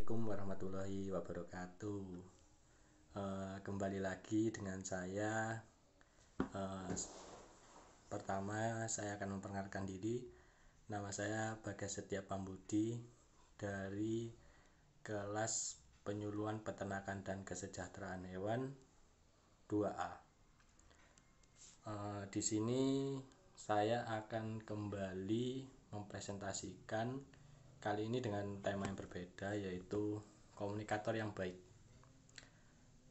Assalamualaikum warahmatullahi wabarakatuh. Kembali lagi dengan saya. Pertama saya akan memperkenalkan diri. Nama saya Bagas Setia Pambudi dari kelas Penyuluhan Peternakan dan Kesejahteraan Hewan 2A. Di sini saya akan kembali mempresentasikan kali ini dengan tema yang berbeda, yaitu komunikator yang baik.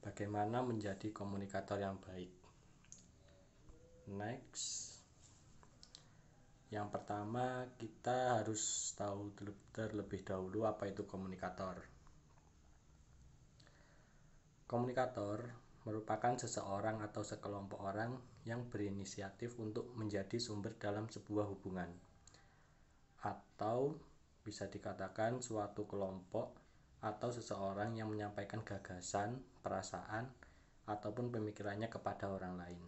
Bagaimana menjadi komunikator yang baik? Next. Yang pertama, kita harus tahu terlebih dahulu apa itu komunikator. Komunikator merupakan seseorang atau sekelompok orang yang berinisiatif untuk menjadi sumber dalam sebuah hubungan, atau bisa dikatakan suatu kelompok atau seseorang yang menyampaikan gagasan, perasaan, ataupun pemikirannya kepada orang lain.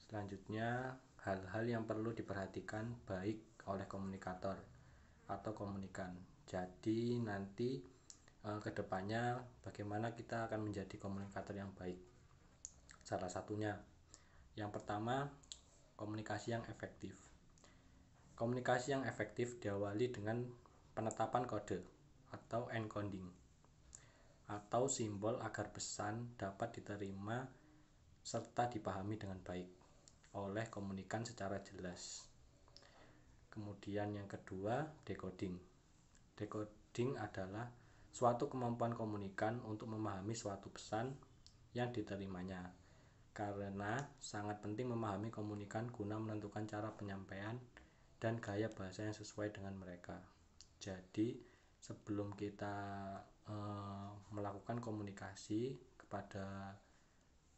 Selanjutnya, hal-hal yang perlu diperhatikan baik oleh komunikator atau komunikan. Jadi nanti kedepannya bagaimana kita akan menjadi komunikator yang baik. Salah satunya, yang pertama, komunikasi yang efektif. Komunikasi yang efektif diawali dengan penetapan kode atau encoding atau simbol agar pesan dapat diterima serta dipahami dengan baik oleh komunikan secara jelas. Kemudian yang kedua, decoding. Decoding adalah suatu kemampuan komunikan untuk memahami suatu pesan yang diterimanya, karena sangat penting memahami komunikan guna menentukan cara penyampaian dan gaya bahasa yang sesuai dengan mereka. Jadi sebelum kita melakukan komunikasi kepada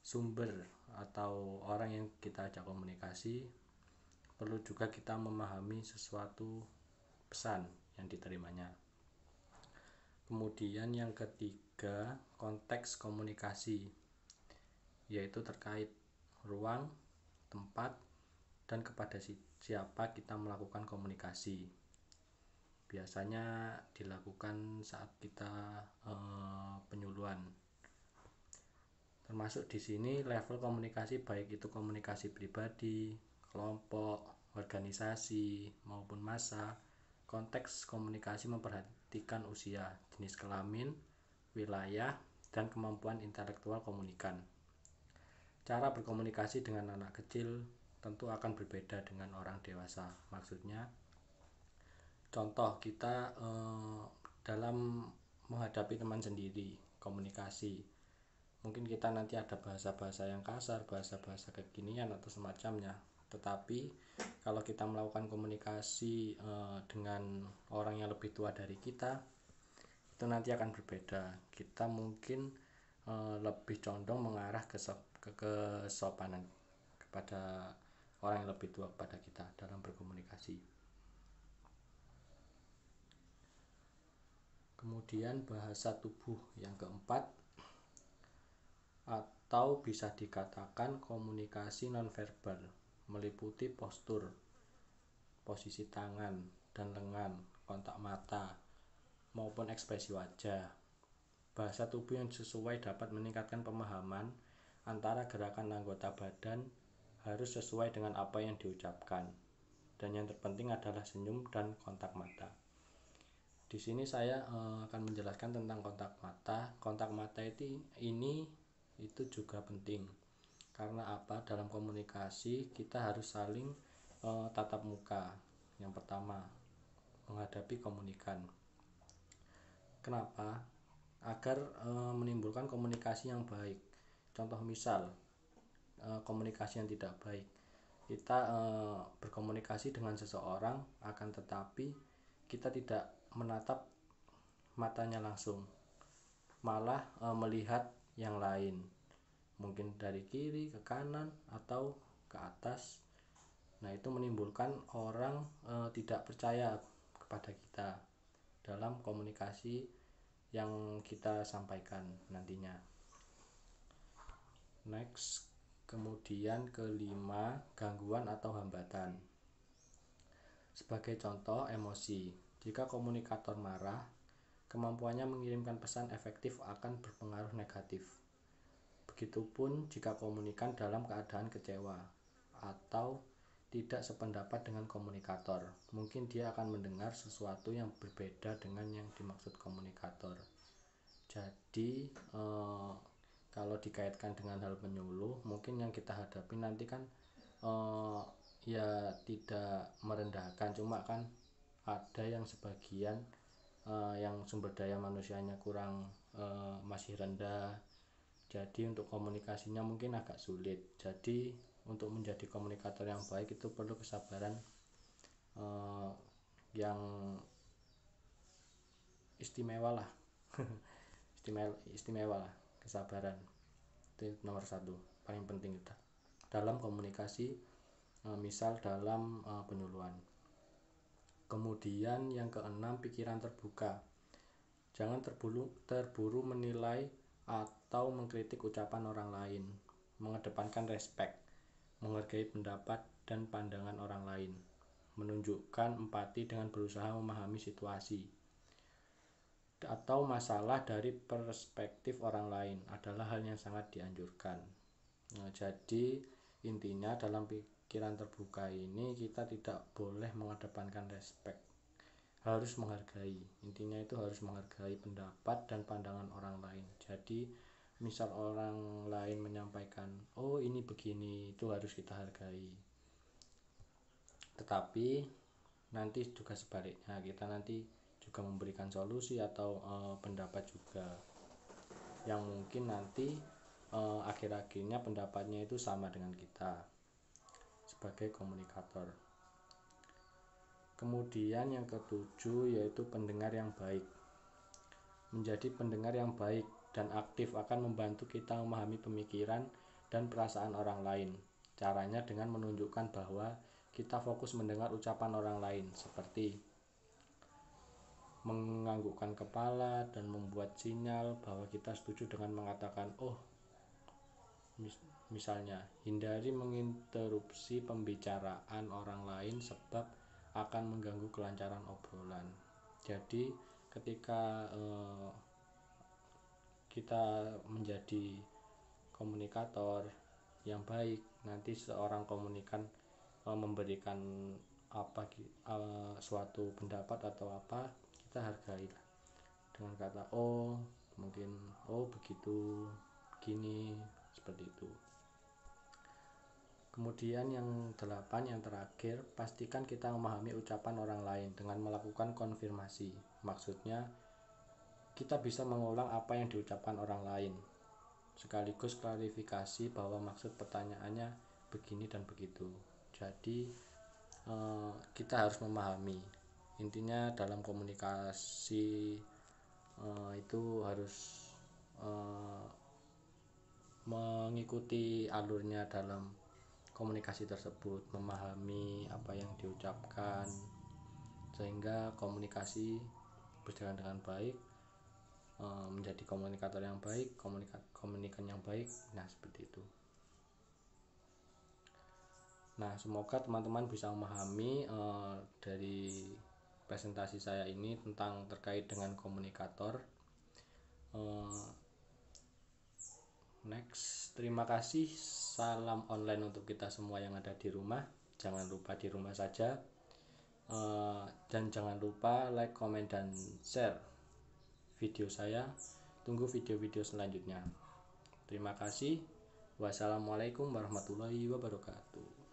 sumber atau orang yang kita ajak komunikasi, perlu juga kita memahami sesuatu pesan yang diterimanya. Kemudian yang ketiga, konteks komunikasi, yaitu terkait ruang, tempat, dan kepada siapa kita melakukan komunikasi. Biasanya dilakukan saat kita penyuluhan. Termasuk di sini level komunikasi, baik itu komunikasi pribadi, kelompok, organisasi, maupun massa. Konteks komunikasi memperhatikan usia, jenis kelamin, wilayah, dan kemampuan intelektual komunikan. Cara berkomunikasi dengan anak kecil tentu akan berbeda dengan orang dewasa. Maksudnya, contoh kita dalam menghadapi teman sendiri, komunikasi, mungkin kita nanti ada bahasa-bahasa yang kasar, bahasa-bahasa kekinian atau semacamnya. Tetapi kalau kita melakukan komunikasi dengan orang yang lebih tua dari kita, itu nanti akan berbeda. Kita mungkin lebih condong mengarah ke kesopanan kepada orang yang lebih tua kepada kita dalam berkomunikasi. Kemudian bahasa tubuh yang keempat, atau bisa dikatakan komunikasi nonverbal, meliputi postur, posisi tangan dan lengan, kontak mata, maupun ekspresi wajah. Bahasa tubuh yang sesuai dapat meningkatkan pemahaman antara gerakan anggota badan, harus sesuai dengan apa yang diucapkan. Dan yang terpenting adalah senyum dan kontak mata. Di sini saya akan menjelaskan tentang kontak mata. Kontak mata itu juga penting. Karena apa? Dalam komunikasi kita harus saling tatap muka. Yang pertama, menghadapi komunikan. Kenapa? Agar menimbulkan komunikasi yang baik. Contoh misal, komunikasi yang tidak baik. Kita berkomunikasi dengan seseorang, akan tetapi kita tidak menatap matanya langsung, malah melihat yang lain, mungkin dari kiri ke kanan atau ke atas. Nah, itu menimbulkan orang tidak percaya kepada kita dalam komunikasi yang kita sampaikan nantinya. Next. Kemudian kelima, gangguan atau hambatan. Sebagai contoh, emosi. Jika komunikator marah, kemampuannya mengirimkan pesan efektif akan berpengaruh negatif. Begitupun jika komunikan dalam keadaan kecewa atau tidak sependapat dengan komunikator, mungkin dia akan mendengar sesuatu yang berbeda dengan yang dimaksud komunikator. Jadi kalau dikaitkan dengan hal penyuluh, mungkin yang kita hadapi nanti kan ya tidak merendahkan, cuma kan ada yang sebagian yang sumber daya manusianya kurang masih rendah, jadi untuk komunikasinya mungkin agak sulit. Jadi untuk menjadi komunikator yang baik itu perlu kesabaran yang istimewa lah istimewa lah, kesabaran itu nomor satu, paling penting itu dalam komunikasi, misal dalam penyuluhan. Kemudian yang keenam, pikiran terbuka. Jangan terburu menilai atau mengkritik ucapan orang lain. Mengedepankan respek, menghargai pendapat dan pandangan orang lain. Menunjukkan empati dengan berusaha memahami situasi atau masalah dari perspektif orang lain adalah hal yang sangat dianjurkan. Jadi intinya dalam pikiran terbuka ini kita tidak boleh mengedepankan respek, harus menghargai. Intinya itu harus menghargai pendapat dan pandangan orang lain. Jadi misal orang lain menyampaikan, oh ini begini, itu harus kita hargai. Tetapi nanti juga sebaliknya, kita nanti juga memberikan solusi atau pendapat juga yang mungkin nanti akhir-akhirnya pendapatnya itu sama dengan kita sebagai komunikator. Kemudian yang ketujuh yaitu pendengar yang baik. Menjadi pendengar yang baik dan aktif akan membantu kita memahami pemikiran dan perasaan orang lain. Caranya dengan menunjukkan bahwa kita fokus mendengar ucapan orang lain, seperti menganggukkan kepala dan membuat sinyal bahwa kita setuju dengan mengatakan oh. Misalnya, hindari menginterupsi pembicaraan orang lain sebab akan mengganggu kelancaran obrolan. Jadi ketika kita menjadi komunikator yang baik, nanti seorang komunikan memberikan suatu pendapat atau apa, kita hargai dengan kata oh mungkin oh begitu gini, seperti itu. Kemudian yang 8, yang terakhir, pastikan kita memahami ucapan orang lain dengan melakukan konfirmasi. Maksudnya kita bisa mengulang apa yang diucapkan orang lain sekaligus klarifikasi bahwa maksud pertanyaannya begini dan begitu. Jadi kita harus memahami. Intinya dalam komunikasi itu harus mengikuti alurnya dalam komunikasi tersebut, memahami apa yang diucapkan sehingga komunikasi berjalan dengan baik, menjadi komunikator yang baik, komunikan yang baik. Nah, seperti itu. Nah, semoga teman-teman bisa memahami dari presentasi saya ini tentang terkait dengan komunikator. Next, terima kasih. Salam online untuk kita semua yang ada di rumah. Jangan lupa di rumah saja. Dan jangan lupa like, comment, dan share video saya. Tunggu video-video selanjutnya. Terima kasih. Wassalamualaikum warahmatullahi wabarakatuh.